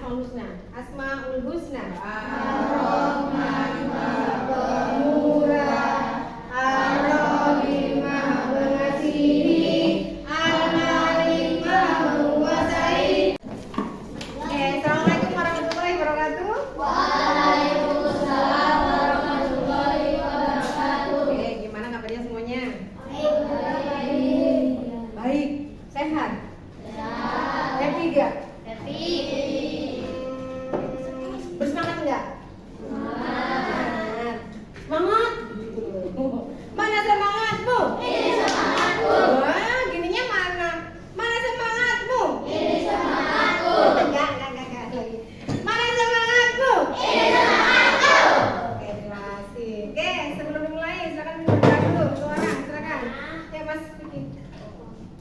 Asmaul Husna. Asmaul Husna. Ar-Rahman Maha Pemurah, Ar-Rahim Maha Pengasih, Al-Malik Maha Menguasai. Oke, assalamualaikum warahmatullahi wabarakatuh. Waalaikumsalam warahmatullahi wabarakatuh. Oke, gimana kabarnya semuanya? Baik. Baik, sehat. Happy gak? Happy. Bersemangat enggak? Semangat. Semangat. Mana semangatmu? Ini semangatku. Wah, gininya mana? Mana semangatmu? Ini semangatku. Enggak lagi. Mana semangatmu? Ini semangatku. Oke, terima kasih. Oke, sebelum dimulai silakan berdoa dulu. Suara, silakan. Ya, Mas Vicky.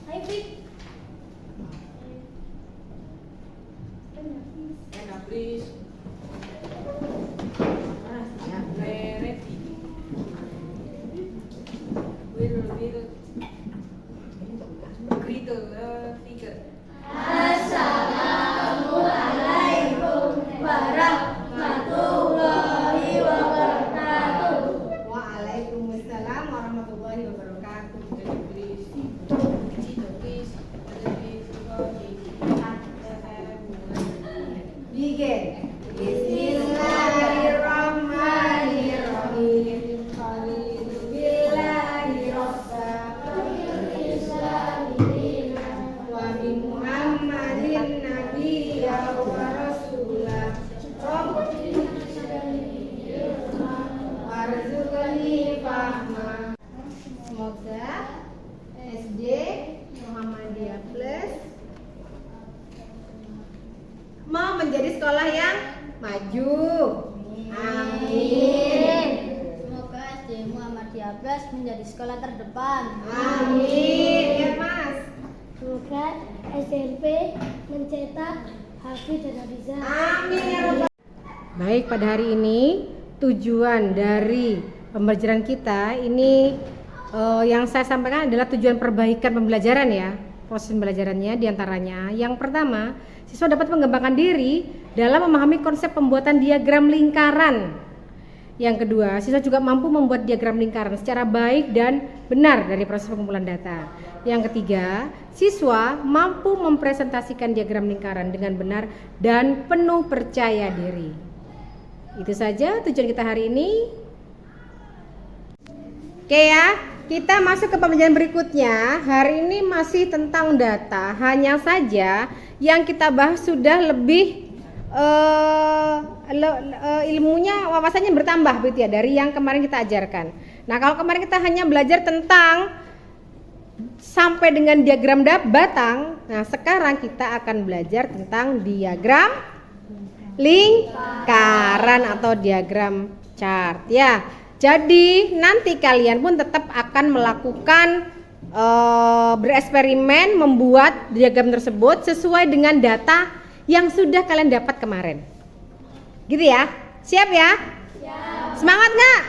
Hai, Fik. Please. Ready. Greet the speaker. Assalamualaikum warahmatullahi wabarakatuh. Waalaikumsalam warahmatullahi wabarakatuh. Please. Begin. Bismillahirrahmanirrahim. Khalidu billahi rabba wa bi Muhammadin nabiyya wa rasulah. Warzuqni fahma. Semoga SD Muhammadiyah Plus mau menjadi sekolah yang maju. Amin. Semoga SD Muhammadiyah Plus menjadi sekolah terdepan. Amin. Ya, Mas. Semoga SMP mencetak Hafiz dan Hafizah. Amin ya Rabbal. Baik, pada hari ini tujuan dari pembelajaran kita ini yang saya sampaikan adalah tujuan perbaikan pembelajaran ya. Proses pembelajarannya diantaranya yang pertama, siswa dapat mengembangkan diri dalam memahami konsep pembuatan diagram lingkaran. Yang kedua, siswa juga mampu membuat diagram lingkaran secara baik dan benar dari proses pengumpulan data. Yang ketiga, siswa mampu mempresentasikan diagram lingkaran dengan benar dan penuh percaya diri. Itu saja tujuan kita hari ini. Oke ya, kita masuk ke pembelajaran berikutnya. Hari ini masih tentang data. Hanya saja yang kita bahas sudah lebih ilmunya, wawasannya bertambah begitu ya dari yang kemarin kita ajarkan. Nah, kalau kemarin kita hanya belajar tentang sampai dengan diagram batang, nah sekarang kita akan belajar tentang diagram lingkaran atau diagram chart ya. Jadi nanti kalian pun tetap akan melakukan bereksperimen membuat diagram tersebut sesuai dengan data yang sudah kalian dapat kemarin. Gitu ya? Siap ya? Siap. Semangat nggak?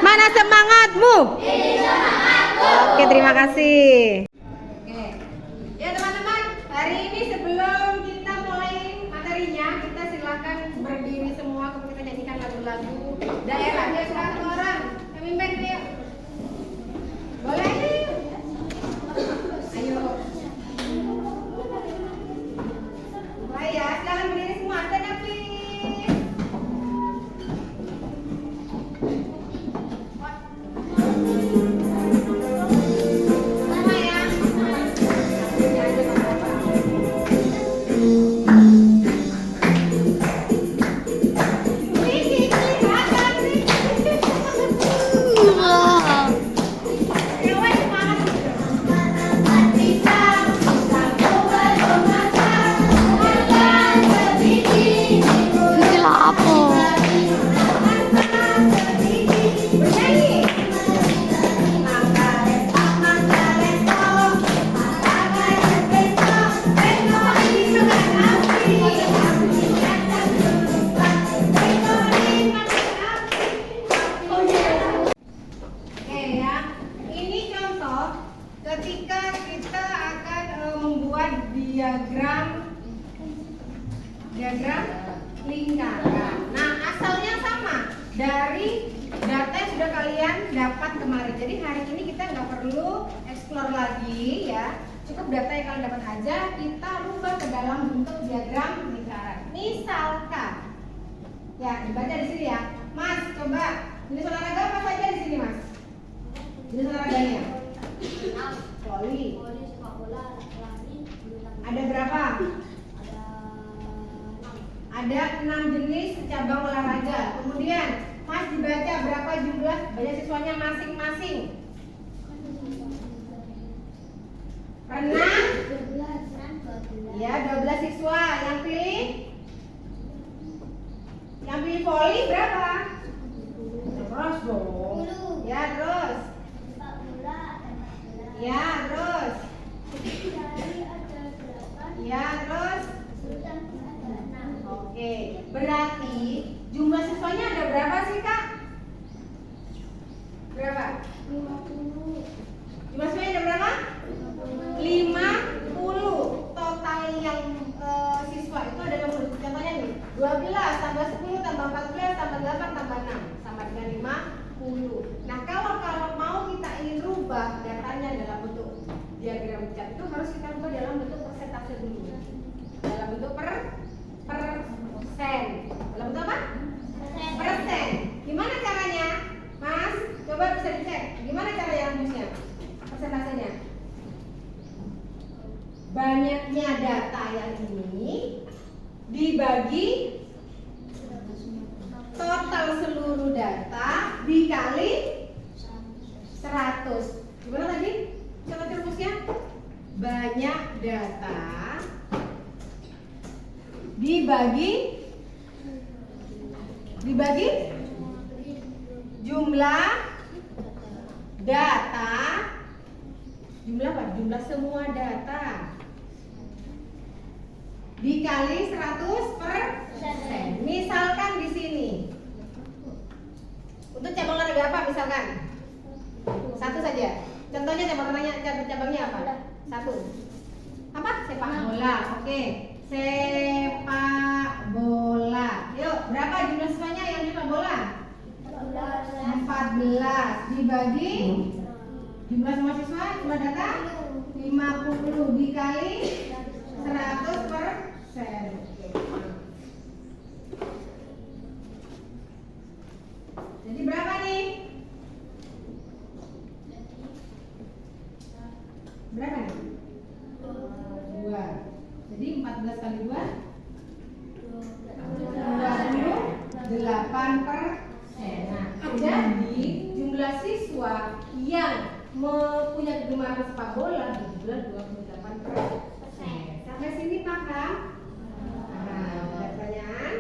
Mana semangatmu? Ini semangatku. Oke, terima kasih. Oke. Ya teman-teman, hari ini sebelum kita mulai materinya, kita silakan berdiri semua, kemudian kita nyanyikan lagu-lagu daerah. Ya, satu orang. Kami main yuk. Boleh? Ayo. Mulai ya, silakan berdiri semua. Stand up, please. Sama ya. diagram lingkaran. Nah, asalnya sama dari data yang sudah kalian dapat kemarin. Jadi hari ini kita nggak perlu explore lagi ya. Cukup data yang kalian dapat aja kita rubah ke dalam bentuk diagram lingkaran. Misalkan, ya dibaca di sini ya, Mas. Coba jenis olahraga apa saja di sini, Mas? Jenis olahraganya? Voli. Sepak bola, lari, bulu tangkis. Ada berapa? Ada 6. Ada 6 jenis cabang olahraga. Kemudian, Mas dibaca berapa jumlah banyak siswanya masing-masing? Renang? 12. Ya, 12 siswa. Yang pilih? Yang pilih voli berapa? Terus dong. 10. Ya, terus. Sepak bola ada 14. Ya, terus. Lari ada 8. Ya, terus. Bulu tangkis ada 6. Oke, berarti jumlah siswanya ada berapa sih, Kak? Berapa? 50. Jumlah siswanya ada berapa? 50. Total yang siswa itu ada 60. Contohnya nih, 12 tambah 10 tambah 14 tambah 8 tambah 6 sama dengan 50. Nah, kalau mau kita ingin rubah datanya dalam bentuk diagram cat itu harus kita rubah dalam bentuk persentase dulu. Dalam bentuk persen. Dalam bentuk apa? Persen. Gimana caranya? Mas, coba bisa dicek. Gimana cara yang rumusnya? Persentasenya. Banyaknya data yang ini dibagi total seluruh data dikali 100. Gimana tadi? Contoh rumusnya? Banyak data dibagi jumlah data, jumlah apa? Jumlah semua data dikali 100%. Misalkan di sini untuk cabang olahraga apa misalkan? Satu saja. Contohnya cabangnya apa? Satu. Apa? Sepak bola. Oke. Sepak bola. Yuk, berapa jumlah siswanya yang di sepak bola? 14 dibagi jumlah semua siswa, jumlah data 50 dikali 100%. Jadi berapa nih? Berapa nih? 2. Jadi 14 kali 2 28%. Nah, jadi jumlah siswa yang mempunyai kegemaran sepak bola berjumlah 28%. Sampai sini paham? Nah, ada pertanyaan?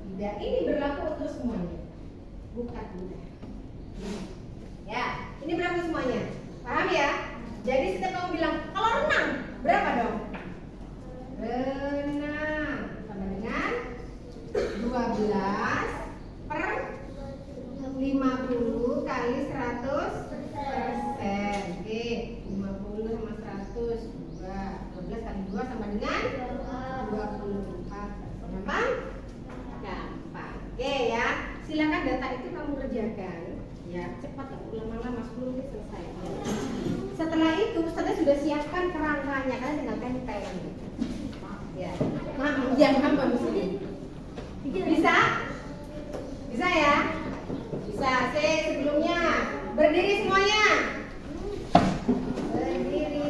Tidak, ini berlaku untuk semuanya. Bukan tidak. Ya, ini berlaku semuanya. Paham ya? Jadi setiap kamu bilang, kalau renang berapa dong? Renang sama dengan 12 per 50 kali 100%. Oke, 50 sama 100 12 kali 2 sama dengan 24. Gampang? Gampang. Oke ya. Silakan data itu kamu kerjakan. Ya, cepat lama-lama 10 menit selesai. Setelah itu, Ustazah sudah siapkan kerangkanya, kalian tinggal tempel. Ya. Gampang di sini. Bisa? Bisa ya? Bisa. Sebelumnya berdiri semuanya. Berdiri.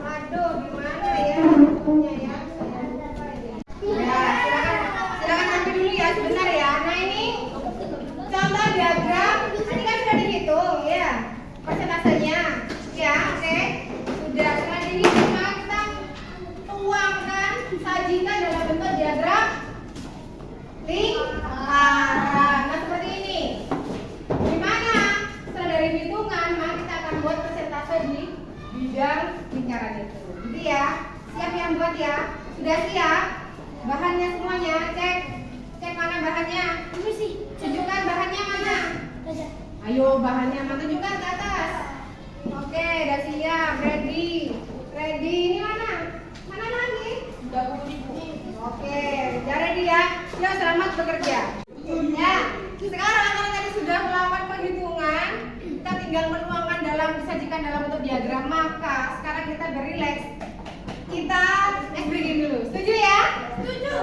Aduh, gimana ya? Punya ya. Ya, silakan ambil dulu ya sebentar ya. Nah, ini contoh diagram. Tadi kan sudah dihitung ya. Persentasenya. Ya, oke. Sudah. Setelah ini kita tuangkan, sajikan dalam bentuk diagram lingkaran. Nah, seperti ini. Gimana? Setelah dari hitungan, maka kita akan buat persentase di bidang lingkaran itu. Jadi ya, siap yang buat ya? Sudah siap? Bahannya semuanya, cek mana bahannya? Ini sih. Tunjukkan bahannya mana? Ayo bahannya mana? Tunjukkan ke atas. Oke, udah siap, ready. Ini mana? Mana lagi? Oke, jadi dia, yuk selamat bekerja. Ya, sekarang karena tadi sudah melakukan penghitungan, kita tinggal menuangkan disajikan dalam bentuk diagram. Maka sekarang kita berileks. Kita breaking dulu. Setuju ya? Setuju.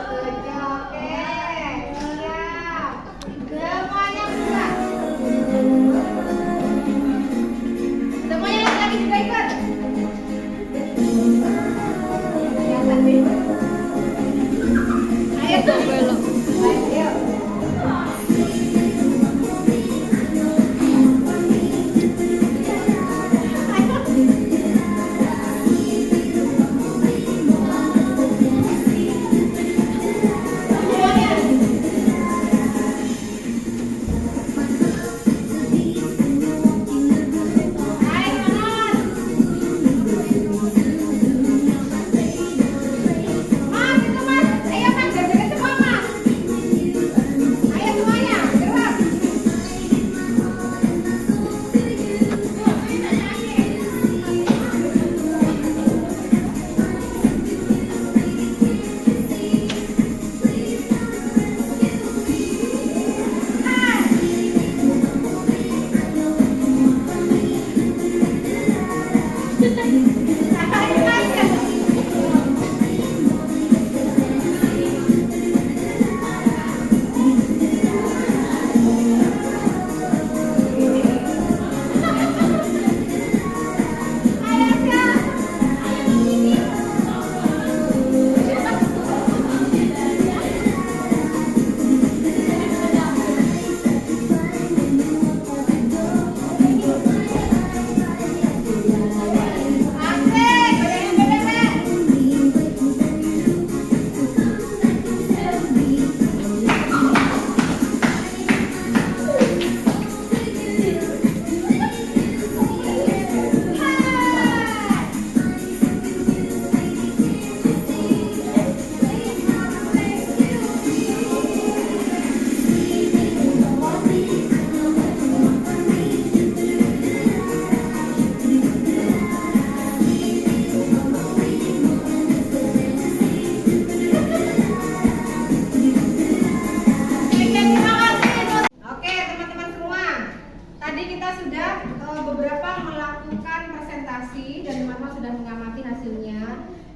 Oke. Siap. Semuanya buka. Semuanya lagi juga ikut. Ayo belok. Ayo.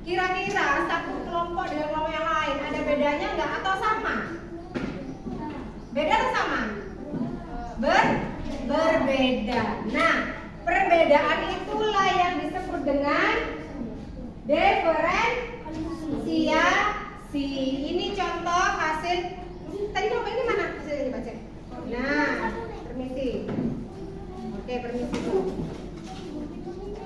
Kira-kira satu kelompok dengan kelompok yang lain ada bedanya nggak atau sama? Beda atau sama? Berbeda. Nah, perbedaan itulah yang disebut dengan diferensiasi. Ini contoh hasil. Tadi kelompok ini mana hasilnya dibaca? Nah, permisi. Oke, permisi tuh.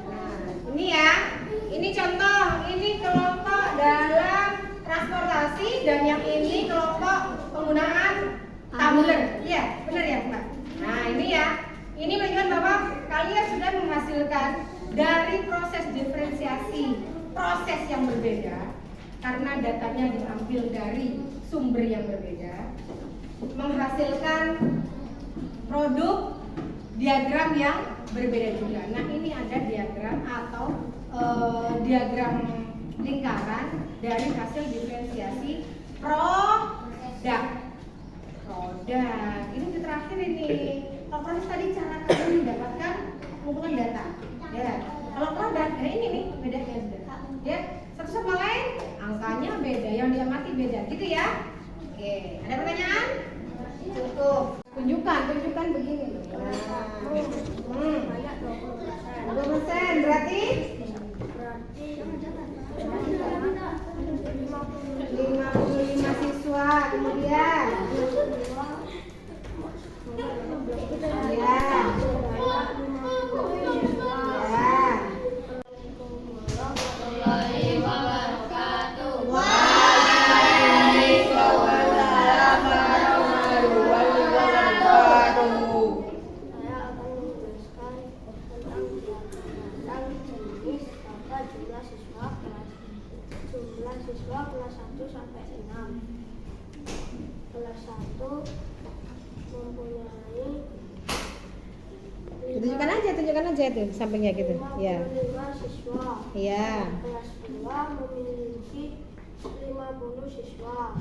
Nah, ini ya. Ini contoh, ini kelompok dalam transportasi dan yang ini kelompok penggunaan tumbler. Iya, benar ya, Mbak? Nah, ini ya. Ini menunjukkan bahwa kalian sudah menghasilkan dari proses diferensiasi, proses yang berbeda karena datanya diambil dari sumber yang berbeda, menghasilkan produk diagram yang berbeda juga. Nah, ini ada diagram atau diagram lingkaran dari hasil diferensiasi produk. Ini di terakhir ini. Kalau proses tadi cara kalian mendapatkan pengumpulan data. Ya. Kalau produk, ini nih bedanya sudah. Ya, satu sama lain angkanya beda, yang diamati beda, gitu ya. Oke, ada pertanyaan? Cukup. Tunjukkan begini. Nah. 20% berarti 55 siswa, kemudian ya. Jumlah siswa kelas 1 sampai 6. Kelas 1 mempunyai Tunjukkan aja itu sampingnya gitu. Ya. 55 siswa. Iya. Kelas 2 memiliki 50 siswa.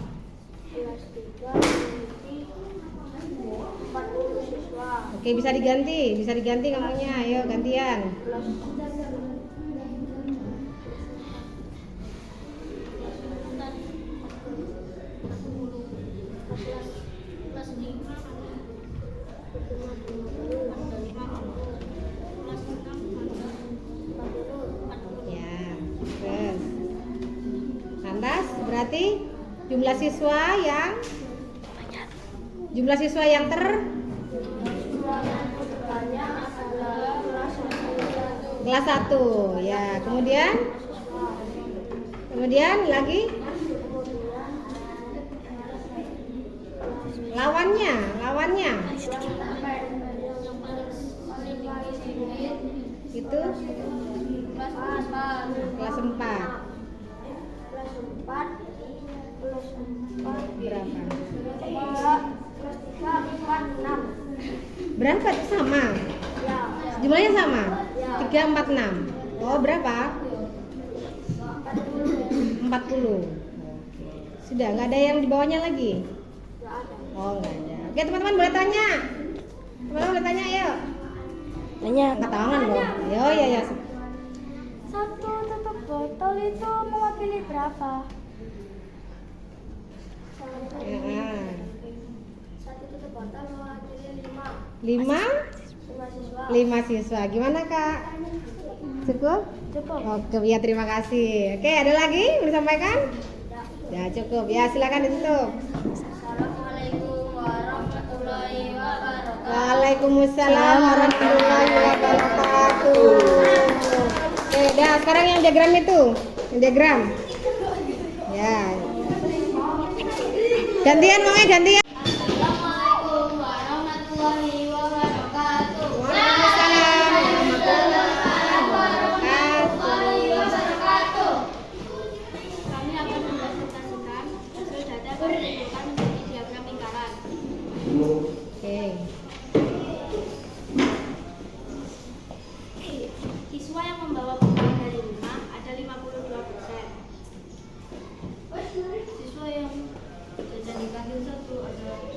Kelas 3 memiliki 40 siswa. Oke, bisa diganti ngomongnya. Ayo gantian. Kelas Ya, terus. Lantas berarti jumlah siswa yang banyak adalah kelas 1. kelas 1. Ya, kemudian lagi lawannya. Itu kelas 4. Kelas 4 Berapa? kelas 3 4 6. Berapa tuh sama? Ya. Jumlahnya sama? Ya. 3, 4, 6. Oh, berapa? 40. Sudah, nggak ada yang di bawahnya lagi? Enggak ada. Oh, nggak ada. Oke, teman-teman boleh tanya. Yuk. Tanya. Angkat tangan dong. Yo, ya. Satu tutup botol itu mewakili berapa? Ya. Satu tutup botol mewakili 5. 5 siswa. 5 siswa. Gimana, Kak? Cukup? Cukup. Oke, ya terima kasih. Oke, ada lagi yang disampaikan? Ya, cukup. Ya, silakan ditutup. Assalamualaikum warahmatullahi wabarakatuh. Waalaikumsalam warahmatullahi wabarakatuh. Oke, dah sekarang yang diagram itu. Yang diagram. Ya. Gantian. Assalamualaikum warahmatullahi wabarakatuh. Waalaikumsalam warahmatullahi wabarakatuh. Kami akan mempresentasikan hasil data yang dikumpulkan menjadi diagram lingkaran. Oke. Siswa yang membawa bekal dari rumah ada 52%. Siswa yang jajan di kantin 1 ada 88%.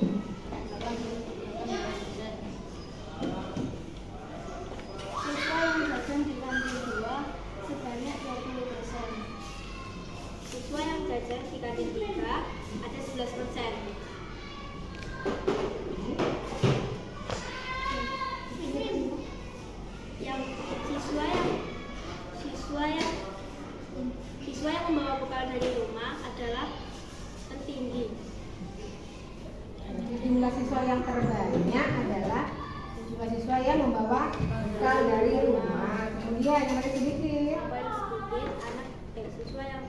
Siswa yang jajan di kantin 2 sebanyak 20%. Siswa yang jajan di kantin 3 ada 11%. Siswa yang membawa bekal dari rumah adalah tertinggi. Jumlah siswa yang terbanyak adalah jumlah siswa yang membawa bekal dari rumah. Kemudian yang paling sedikit Paling sedikit siswa yang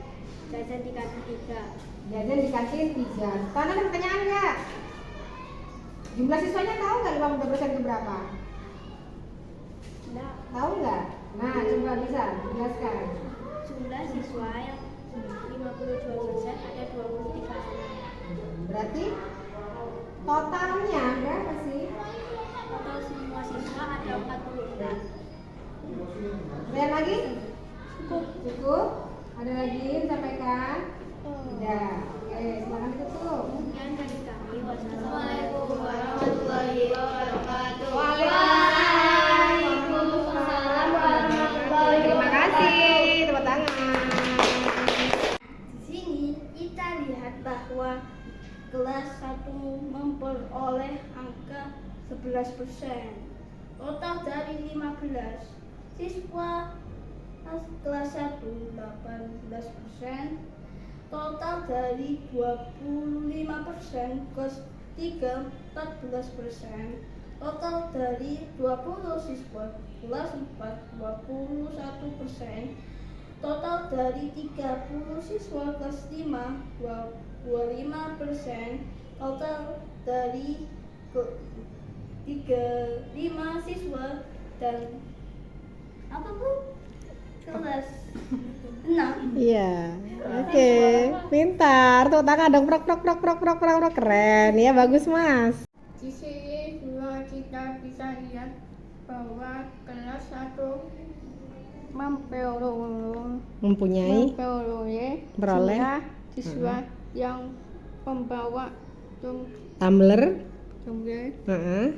jajan di kantin 3. jajan di kantin 3. Sekarang ada pertanyaan nggak? Jumlah siswanya tahu nggak 50% itu berapa? Nah, Tahu nggak? Nah, coba bisa jelaskan. jumlah siswa yang 52% ada 23 anak. Berarti totalnya berapa sih? Total semua siswa ada 44. Lihat lagi? Cukup? Ada lagi disampaikan? Tidak. Oke, silakan ditutup. Sekian dari kami. Assalamualaikum warahmatullahi wabarakatuh. Waalaikumsalam warahmatullahi wabarakatuh. Terima kasih. Tepuk tangan. Di sini kita lihat bahwa kelas 1 memperoleh angka 11%. Total dari 15 siswa kelas 1 18%. Total dari 25% kelas 3 14%. Total dari 20 siswa kelas 4 21%. Total dari 30 siswa kelas 5 25%. Total dari 35 siswa dan apa bu? Kelas 6. Iya. Oke, pintar. Tepuk tangan dong. Prok. Keren ya, bagus Mas. Di sini juga kita bisa lihat bahwa kelas 1 memperoleh Mempunyai memperoleh Beroleh. jumlah siswa yang membawa Tumbler. tumbler Heeh.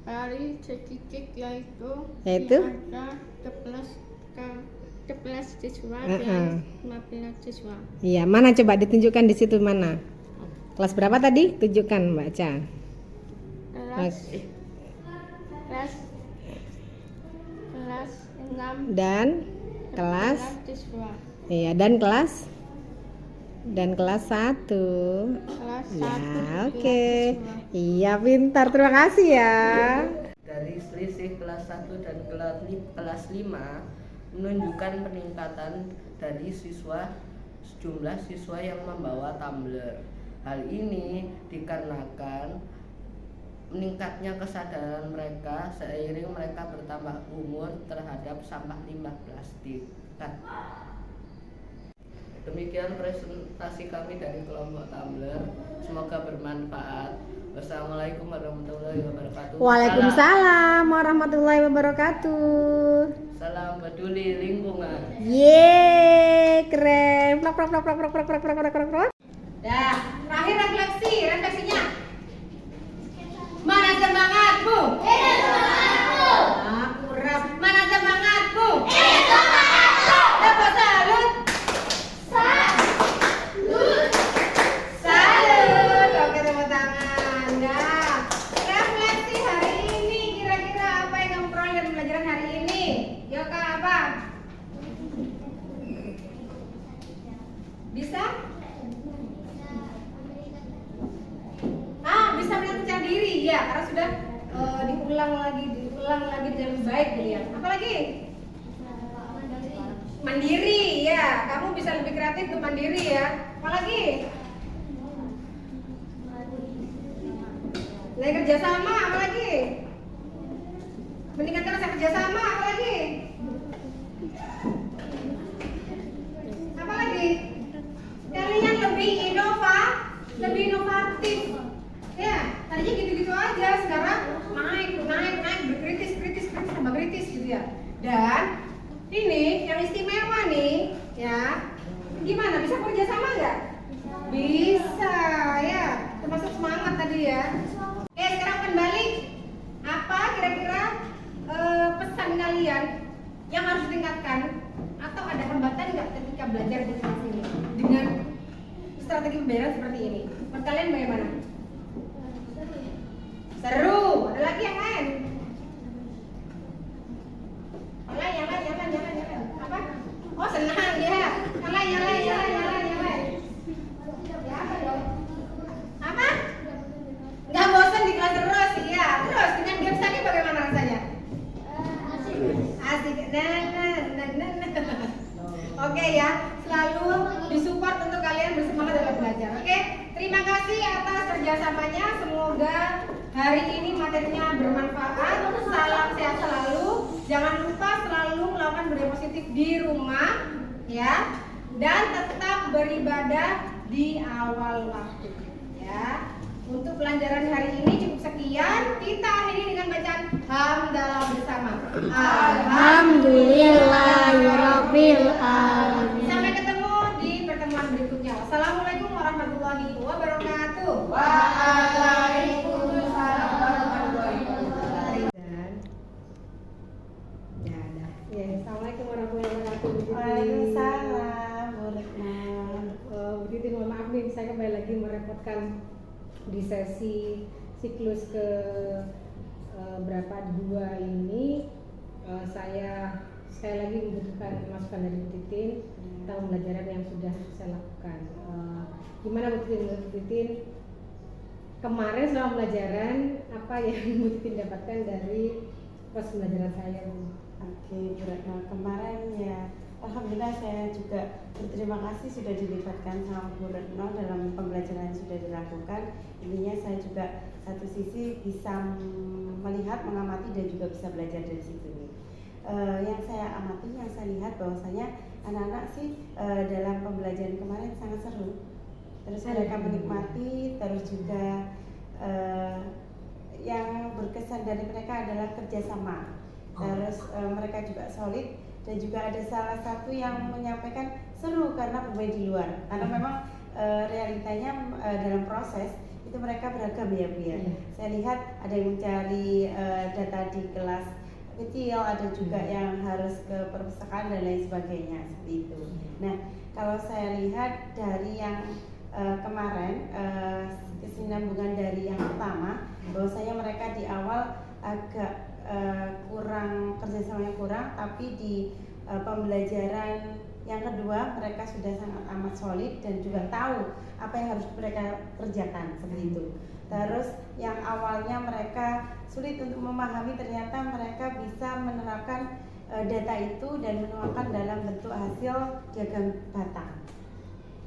dari sedikit yaitu Yaitu? ada 11 siswa Heeh. dan 15 siswa. Iya, mana coba ditunjukkan di situ mana? Kelas berapa tadi? Tunjukkan, baca. Kelas kelas kelas 6 Dan kelas 11 siswa. iya, dan kelas 1. Kelas Ya, 1 oke. Iya, pintar. Terima kasih ya. Dari selisih kelas 1 dan kelas 5 menunjukkan peningkatan dari jumlah siswa yang membawa tumbler. Hal ini dikarenakan meningkatnya kesadaran mereka seiring mereka bertambah umur terhadap sampah limbah plastik. Demikian presentasi kami dari kelompok tumbler. Semoga bermanfaat. Wassalamualaikum warahmatullahi wabarakatuh. Waalaikumsalam warahmatullahi wabarakatuh. Salam peduli lingkungan. Yeay, keren. Plak plak plak plak plak plak plak plak plak plak plak. Dah, terakhir refleksinya. Mana semangatmu? Ini semangatku. Kurang. Mana semangatmu? Ini semangatku. Dapat salut. Salut. Oke, tepuk tangan. Dah. Refleksi hari ini, kira-kira apa yang kamu peroleh dari pembelajaran hari ini? Yoka apa? Bisa? Bisa melihat percaya diri ya, karena sudah diulang lagi dengan baik gitu ya. Apalagi? Mandiri ya, kamu bisa lebih kreatif untuk mandiri ya. Apalagi? Nilai kerjasama, apalagi? Meningkatkan rasa kerjasama, apalagi? Apalagi? Kalian lebih inovatif. Ya, tadinya gitu-gitu aja, sekarang naik, berkritis, tambah kritis gitu ya. Dan ini yang istimewa nih, ya. Gimana? Bisa kerja sama nggak? Bisa, ya. Termasuk semangat tadi ya. Oke, sekarang kembali. Apa kira-kira pesan kalian yang harus ditingkatkan? Atau ada hambatan nggak ketika belajar di kelas ini dengan strategi pembelajaran seperti ini? Menurut kalian bagaimana? Seru. Ada lagi yang lain? Yang lain. Apa? Oh, senang ya. Yang lain. Ya, apa dong? Apa? Nggak bosan di kelas terus, ya. Terus dengan games tadi bagaimana rasanya? Asik. Nah. Oke ya, selalu disupport untuk kalian bersemangat dalam belajar. Oke, terima kasih atas kerjasamanya. Semoga hari ini materinya bermanfaat. Salam sehat selalu. Jangan lupa selalu melakukan budaya positif di rumah, ya. Dan tetap beribadah di awal waktu, ya. Untuk pelajaran hari ini cukup sekian. Kita akhiri dengan bacaan hamdalah bersama. Alhamdulillahirabbil alamin. Sampai ketemu di pertemuan berikutnya. Wassalamualaikum warahmatullahi wabarakatuh. Waalaikumsalam warahmatullahi wabarakatuh. Ya, dah. Ya, assalamualaikum warahmatullahi wabarakatuh. Waalaikumsalam, Bu Retno. Bu Titin, mohon maaf nih, saya kembali lagi merepotkan di sesi siklus ke berapa 2 ini. Saya sekali lagi membutuhkan masukan dari Bu Titin tentang pembelajaran yang sudah saya lakukan. Gimana Bu Titin? Kemarin selama pembelajaran apa yang Bu Titin dapatkan dari proses pembelajaran saya, Bu? Oke, Bu Retno, kemarin ya alhamdulillah saya juga berterima kasih sudah dilibatkan sama Bu Retno dalam pembelajaran yang sudah dilakukan. Intinya saya juga satu sisi bisa melihat, mengamati dan juga bisa belajar dari situ nih. Yang saya amati, yang saya lihat bahwasanya anak-anak sih dalam pembelajaran kemarin sangat seru. Terus mereka menikmati, terus juga yang berkesan dari mereka adalah kerjasama. Terus mereka juga solid. Dan juga ada salah satu yang menyampaikan seru karena bermain di luar. Karena memang realitanya dalam proses itu mereka beragam ya Bu ya. Iya. Saya lihat ada yang mencari data di kelas kecil, ada juga yang harus ke perpustakaan dan lain sebagainya seperti itu. Nah, kalau saya lihat dari yang kemarin kesinambungan dari yang pertama, bahwasanya mereka di awal agak kurang kerjasamanya kurang, tapi di pembelajaran yang kedua mereka sudah sangat amat solid dan juga tahu apa yang harus mereka kerjakan seperti itu. Terus yang awalnya mereka sulit untuk memahami, ternyata mereka bisa menerapkan data itu dan menuangkan dalam bentuk hasil diagram batang.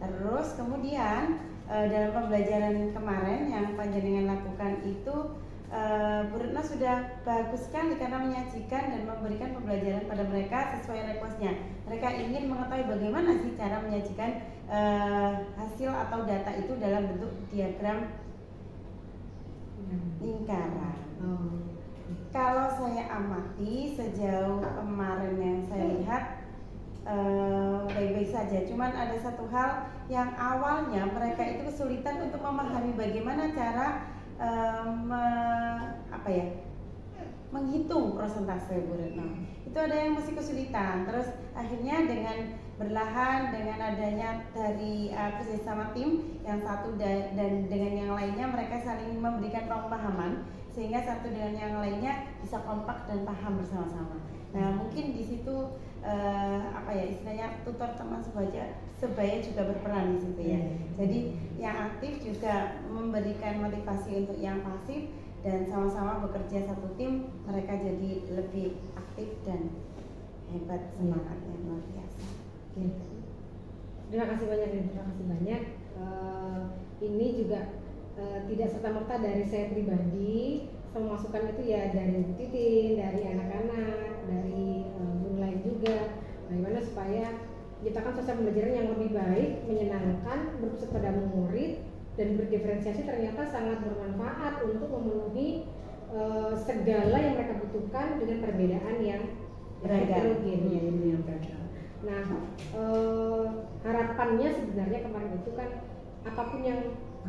Terus kemudian dalam pembelajaran kemarin yang panjenengan lakukan itu Bu Retno sudah bagus sekali karena menyajikan dan memberikan pembelajaran pada mereka sesuai requestnya. Mereka ingin mengetahui bagaimana sih cara menyajikan hasil atau data itu dalam bentuk diagram lingkaran. Kalau saya amati sejauh kemarin yang saya lihat baik-baik saja. Cuman ada satu hal yang awalnya mereka itu kesulitan untuk memahami bagaimana cara menghitung prosentase Bu Retno. Itu ada yang masih kesulitan. Terus akhirnya dengan berlahan dengan adanya dari kerjasama tim yang satu dan dengan yang lainnya, mereka saling memberikan pemahaman sehingga satu dengan yang lainnya bisa kompak dan paham bersama-sama. Nah, mungkin di situ istilahnya tutor teman sebaya juga berperan di situ ya. Jadi yang aktif juga memberikan motivasi untuk yang pasif dan sama-sama bekerja satu tim, mereka jadi lebih aktif dan hebat, semangatnya luar biasa. Terima kasih banyak. Ini juga tidak serta-merta dari saya pribadi, semua masukan itu ya dari Bu Titin, dari anak-anak, dari guru lain juga. Bagaimana supaya menciptakan suasana pembelajaran yang lebih baik, menyenangkan, berpusat pada murid dan berdiferensiasi ternyata sangat bermanfaat untuk memenuhi segala yang mereka butuhkan dengan perbedaan yang heterogen ya, yang beragam. Nah, harapannya sebenarnya kemarin itu kan apapun yang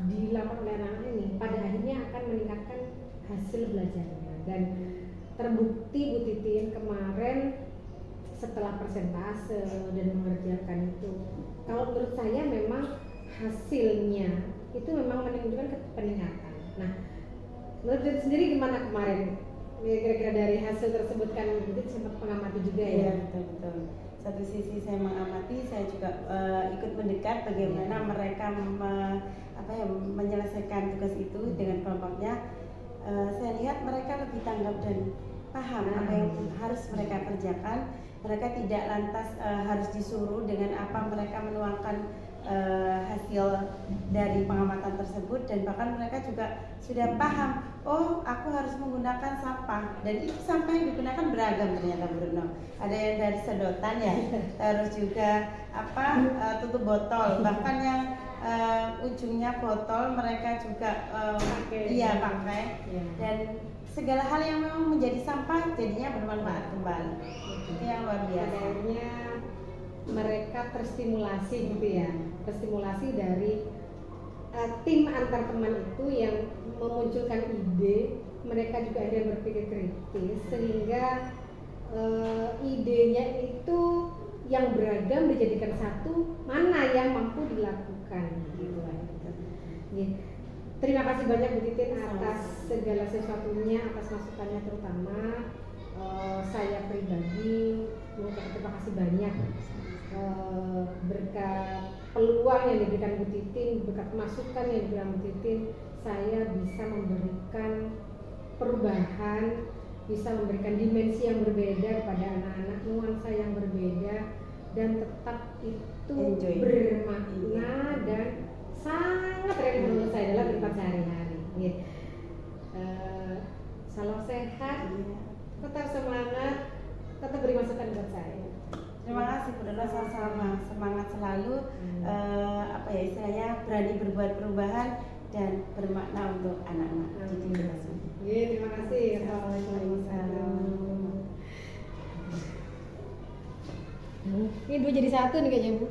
dilakukan oleh anak-anak ini pada akhirnya akan meningkatkan hasil belajarnya, dan terbukti Bu Titin kemarin setelah persentase dan mengerjakan itu, kalau menurut saya memang hasilnya itu memang menunjukkan peningkatan. Nah, menurut Titin sendiri gimana kemarin? Kira-kira dari hasil tersebut kan Bu Titin sempat mengamati juga ya? Betul. Satu sisi saya mengamati, saya juga ikut mendekat bagaimana mereka menyelesaikan tugas itu dengan kelompoknya. Saya lihat mereka lebih tanggap dan paham apa yang harus mereka kerjakan. Mereka tidak lantas harus disuruh dengan apa mereka menuangkan hasil dari pengamatan tersebut, dan bahkan mereka juga sudah paham, oh aku harus menggunakan sampah, dan itu sampah yang digunakan beragam ternyata Bu Retno. Ada yang dari sedotan ya, terus juga tutup botol, bahkan yang ujungnya botol mereka juga pakai. Dan segala hal yang memang menjadi sampah jadinya bermanfaat kembali. Itu yang luar biasa. Akhirnya mereka terstimulasi gitu ya, terstimulasi dari tim antar teman itu yang memunculkan ide. Mereka juga akhirnya berpikir kritis sehingga idenya itu yang beragam dijadikan satu, mana yang mampu dilakukan gitu lah. Terima kasih banyak Bu Titin atas segala sesuatunya, atas masukannya terutama. Saya pribadi mengucapkan terima kasih banyak berkat peluang yang diberikan Bu Titin, berkat masukan yang diberikan Bu Titin, saya bisa memberikan perubahan, bisa memberikan dimensi yang berbeda kepada anak-anak, nuansa yang berbeda, dan tetap itu bermakna dan sangat relevan menurut saya dalam kehidupan sehari-hari. Salam sehat, tetap semangat, tetap beri masukan buat saya. Terima kasih Bu Retno, sama-sama semangat selalu, istilahnya berani berbuat perubahan dan bermakna untuk anak-anak didik kita semua. Terima kasih. Assalamualaikum. Ini dua jadi satu nih kayaknya Bu.